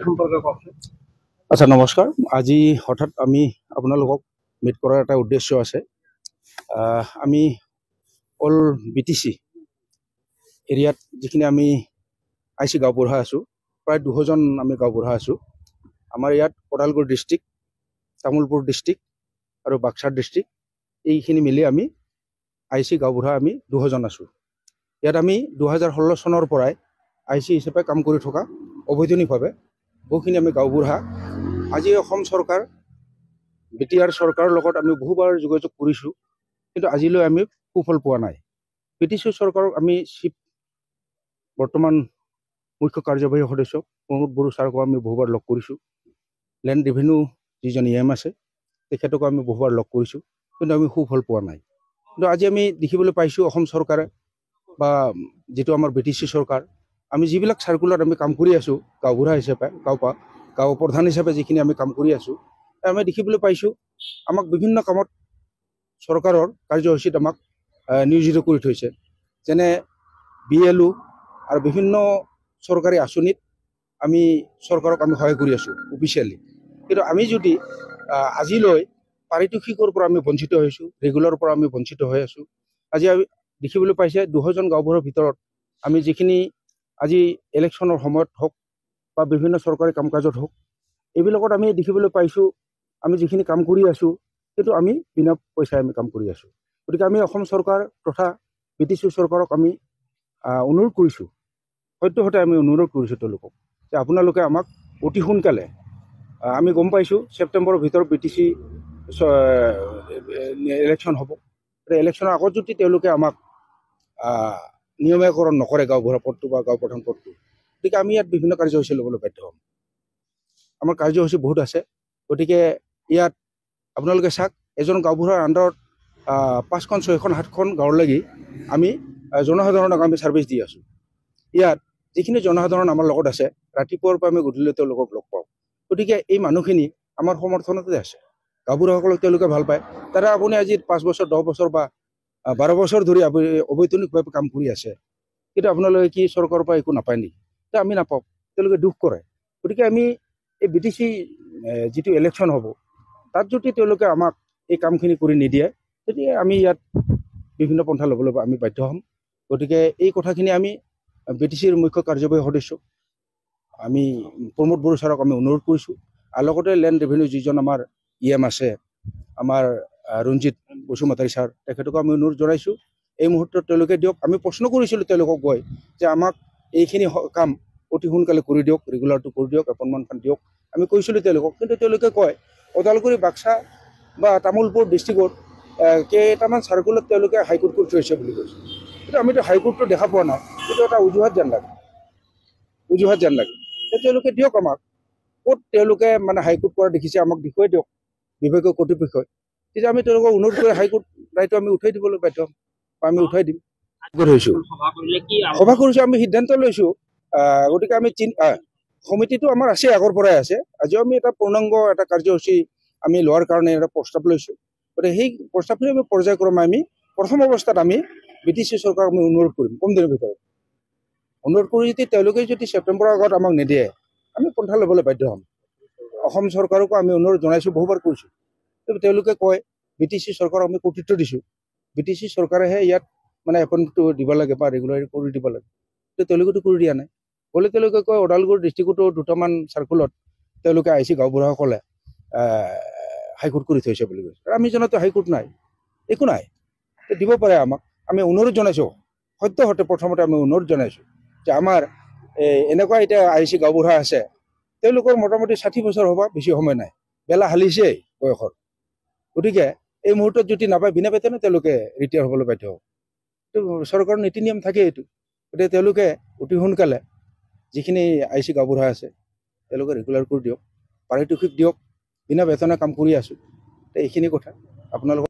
সম্পৰ্কে কওকচোন। আচ্ছা, নমস্কাৰ। আজি হঠাৎ আমি আপোনালোকক মিট কৰাৰ এটা উদ্দেশ্য আছে। আমি অল BTC এৰিয়াত যিখিনি আমি IC গাঁওবুঢ়া আছোঁ, প্ৰায় 200জন আমি গাঁওবুঢ়া আছোঁ। আমাৰ ইয়াত ওদালগুৰি ডিষ্ট্ৰিক্ট, তামোলপুৰ ডিষ্ট্ৰিক্ট আৰু বাক্সা ডিষ্ট্ৰিক্ট এইখিনি মিলি আমি IC গাঁওবুঢ়া আমি 200জন আছোঁ। ইয়াত আমি 2016 চনৰ পৰাই IC হিচাপে কাম কৰি থকা অবৈধানিকভাৱে বহুখিনি আমি গাঁওবুঢ়া। আজি অসম চৰকাৰ BTR চৰকাৰৰ লগত আমি বহুবাৰ যোগাযোগ কৰিছোঁ, কিন্তু আজিলৈ আমি সুফল পোৱা নাই। BTC চৰকাৰক আমি চিফ বৰ্তমান মুখ্য কাৰ্যবাহী সদস্য প্ৰমোদ বড়ো ছাৰকো আমি বহুবাৰ লগ কৰিছোঁ। লেণ্ড ৰেভিনিউ যিজন EM আছে তেখেতকো আমি বহুবাৰ লগ কৰিছোঁ, কিন্তু আমি সুফল পোৱা নাই। কিন্তু আজি আমি দেখিবলৈ পাইছোঁ অসম চৰকাৰে বা যিটো আমাৰ BTC চৰকাৰ, আমি যিবিলাক চাৰ্কুলাৰত আমি কাম কৰি আছোঁ গাঁওবুঢ়া হিচাপে, গাঁও প্ৰধান হিচাপে যিখিনি আমি কাম কৰি আছোঁ, আমি দেখিবলৈ পাইছোঁ আমাক বিভিন্ন কামত চৰকাৰৰ কাৰ্যসূচীত আমাক নিয়োজিত কৰি থৈছে। যেনে BLO আৰু বিভিন্ন চৰকাৰী আঁচনিত আমি চৰকাৰক আমি সহায় কৰি আছোঁ অফিচিয়েলি। কিন্তু আমি যদি আজিলৈ পাৰিতোষিকৰ পৰা আমি বঞ্চিত হৈছোঁ, ৰেগুলাৰৰ পৰা আমি বঞ্চিত হৈ আছোঁ। আজি আমি দেখিবলৈ পাইছে 200জন গাঁওবুঢ়াৰ ভিতৰত আমি যিখিনি আজি ইলেকশ্যনৰ সময়ত হওক বা বিভিন্ন চৰকাৰী কাম কাজত হওক, এইবিলাকত আমি দেখিবলৈ পাইছোঁ আমি যিখিনি কাম কৰি আছোঁ সেইটো আমি বিনা পইচাই আমি কাম কৰি আছোঁ। গতিকে আমি অসম চৰকাৰ তথা BTC চৰকাৰক আমি অনুৰোধ কৰিছোঁ, সত্যহতে আমি অনুৰোধ কৰিছোঁ তেওঁলোকক যে আপোনালোকে আমাক অতি সোনকালে, আমি গম পাইছোঁ ছেপ্টেম্বৰৰ ভিতৰত BTC ইলেকশ্যন হ'ব। ইলেকশ্যনৰ আগত যদি তেওঁলোকে আমাক নিয়মীয়াকৰণ নকৰে গাঁওবুঢ়া পদটো বা গাঁও প্ৰধান পদটো, গতিকে আমি ইয়াত বিভিন্ন কাৰ্যসূচী ল'বলৈ বাধ্য হ'ম। আমাৰ কাৰ্যসূচী বহুত আছে। গতিকে ইয়াত আপোনালোকে চাওক, এজন গাঁওবুঢ়াৰ আণ্ডাৰত 5খন 6খন 7খন গাঁৱলৈকে আমি জনসাধাৰণক আমি ছাৰ্ভিচ দি আছোঁ। ইয়াত যিখিনি জনসাধাৰণ আমাৰ লগত আছে, ৰাতিপুৱাৰ পৰা আমি গধূলি তেওঁলোকক লগ পাওঁ। গতিকে এই মানুহখিনি আমাৰ সমৰ্থনতে আছে। গাঁওবুঢ়াসকলক তেওঁলোকে ভাল পায়। তাৰে আপুনি আজি 5 বছৰ 10 বছৰ বা 12 বছৰ ধৰি আপুনি অবৈতনিকভাৱে কাম কৰি আছে, কিন্তু আপোনালোকে কি চৰকাৰৰ পৰা একো নাপায় নেকি? তো আমি নাপাওঁ, তেওঁলোকে দুখ কৰে। গতিকে আমি এই BTC যিটো ইলেকশ্যন হ'ব, তাত যদি তেওঁলোকে আমাক এই কামখিনি কৰি নিদিয়ে, তেতিয়া আমি ইয়াত বিভিন্ন পন্থা ল'বলৈ আমি বাধ্য হ'ম। গতিকে এই কথাখিনি আমি BTCৰ মুখ্য কাৰ্যবাহী সদস্য আমি প্ৰমোদ বড়ো ছাৰক আমি অনুৰোধ কৰিছোঁ, আৰু লগতে লেণ্ড ৰেভিনিউ যিজন আমাৰ EM আছে, আমাৰ ৰঞ্জিত বসুমতাৰী ছাৰ, তেখেতকো আমি অনুৰোধ জনাইছোঁ এই মুহূৰ্তত তেওঁলোকে দিয়ক। আমি প্ৰশ্ন কৰিছিলোঁ তেওঁলোকক গৈ যে আমাক এইখিনি কাম অতি সোনকালে কৰি দিয়ক, ৰেগুলাৰটো কৰি দিয়ক, এপইণ্টমেণ্টখন দিয়ক, আমি কৈছিলোঁ তেওঁলোকক। কিন্তু তেওঁলোকে কয় ওদালগুৰি, বাক্সা বা তামোলপুৰ ডিষ্ট্ৰিক্টত কেইটামান চাৰ্কুলত তেওঁলোকে হাইকোৰ্ট কৰি থৈছে বুলি কৈছে। কিন্তু আমিতো হাইকোৰ্টটো দেখা পোৱা নাই, সেইটো এটা অজুহাত যেন লাগে, তেওঁলোকে দিয়ক আমাক, ক'ত তেওঁলোকে মানে হাইকোৰ্ট কৰা দেখিছে আমাক দেখুৱাই দিয়ক বিভাগীয় কৰ্তৃপক্ষই। তেতিয়া আমি তেওঁলোকক অনুৰোধ কৰি হাইকোৰ্ট ৰায়টো আমি উঠাই দিবলৈ বাধ্য হ'ম বা আমি উঠাই দিম। সভা কৰিছোঁ, আমি সিদ্ধান্ত লৈছোঁ। গতিকে আমি সমিতিটো আমাৰ আছে, আগৰ পৰাই আছে। আজিও আমি এটা পূৰ্ণাংগ এটা কাৰ্যসূচী আমি লোৱাৰ কাৰণে এটা প্ৰস্তাৱ লৈছোঁ। গতিকে সেই প্ৰস্তাৱখিনি আমি পৰ্যায়ক্ৰমে আমি প্ৰথম অৱস্থাত আমি BTC চৰকাৰক আমি অনুৰোধ কৰিম, কম দিনৰ ভিতৰত অনুৰোধ কৰি যদি তেওঁলোকে যদি ছেপ্টেম্বৰৰ আগত আমাক নিদিয়ে, আমি পন্থা ল'বলৈ বাধ্য হ'ম। অসম চৰকাৰকো আমি অনুৰোধ জনাইছোঁ, বহুবাৰ কৰিছোঁ। তেওঁলোকে কয় BTC চৰকাৰক আমি কৰ্তৃত্ব দিছোঁ, BTC চৰকাৰেহে ইয়াত মানে এপইণ্টমেণ্টটো দিব লাগে বা ৰেগুলাৰ কৰি দিব লাগে। তেওঁলোকেতো কৰি দিয়া নাই। ক'লে তেওঁলোকে কয় ওদালগুৰি ডিষ্ট্ৰিক্টতো 2টামান চাৰ্কুলত তেওঁলোকে IC গাঁওবুঢ়াসকলে হাইকোৰ্ট কৰি থৈছে বুলি কৈছে। আমি জনাতো হাইকোৰ্ট নাই, একো নাই, দিব পাৰে আমাক। আমি অনুৰোধ জনাইছোঁ, সত্যহতে প্ৰথমতে আমি অনুৰোধ জনাইছোঁ যে আমাৰ এনেকুৱা এতিয়া IC গাঁওবুঢ়া আছে, তেওঁলোকৰ মোটামুটি 60 বছৰ হ'ব, বেছি সময় নাই, বেলা হালিছেই বয়সৰ। গতিকে এই মুহূৰ্তত যদি নাপায়, বিনা বেতনে তেওঁলোকে ৰিটায়াৰ হ'বলৈ বাধ্য হ'ব। চৰকাৰৰ নীতি নিয়ম থাকে এইটো। গতিকে তেওঁলোকে অতি সোনকালে যিখিনি IC গাঁওবুঢ়া আছে তেওঁলোকে ৰেগুলাৰ কৰি দিয়ক, পাৰিতোষিক দিয়ক, বিনা বেতনে কাম কৰি আছোঁ। এইখিনি কথা আপোনালোকক